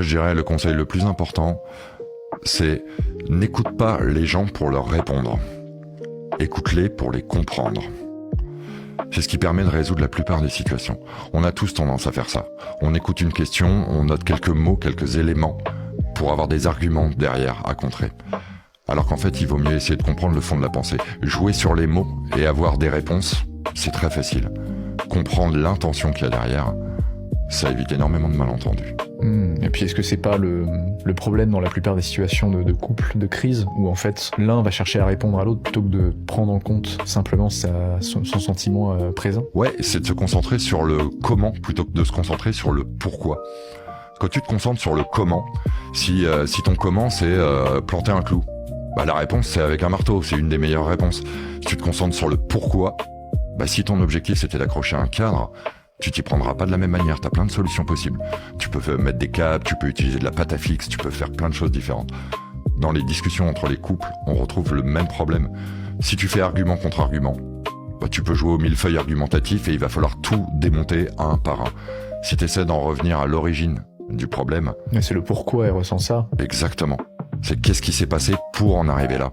Je dirais le conseil le plus important, c'est n'écoute pas les gens pour leur répondre. Écoute-les pour les comprendre. C'est ce qui permet de résoudre la plupart des situations. On a tous tendance à faire ça. On écoute une question, on note quelques mots, quelques éléments pour avoir des arguments derrière à contrer. Alors qu'en fait, il vaut mieux essayer de comprendre le fond de la pensée. Jouer sur les mots et avoir des réponses, c'est très facile. Comprendre l'intention qu'il y a derrière, ça évite énormément de malentendus. Et puis est-ce que c'est pas le problème dans la plupart des situations de couple, de crise, où en fait l'un va chercher à répondre à l'autre plutôt que de prendre en compte simplement son sentiment présent? Ouais, c'est de se concentrer sur le comment plutôt que de se concentrer sur le pourquoi. Quand tu te concentres sur le comment, si ton comment c'est planter un clou, bah la réponse c'est avec un marteau, c'est une des meilleures réponses. Si tu te concentres sur le pourquoi, bah si ton objectif c'était d'accrocher un cadre, tu t'y prendras pas de la même manière, t'as plein de solutions possibles. Tu peux mettre des câbles, tu peux utiliser de la pâte à fixe, tu peux faire plein de choses différentes. Dans les discussions entre les couples, on retrouve le même problème. Si tu fais argument contre argument, bah tu peux jouer au millefeuille argumentatif et il va falloir tout démonter un par un. Si tu essaies d'en revenir à l'origine du problème... Mais c'est le pourquoi elle ressent ça. Exactement. C'est qu'est-ce qui s'est passé pour en arriver là.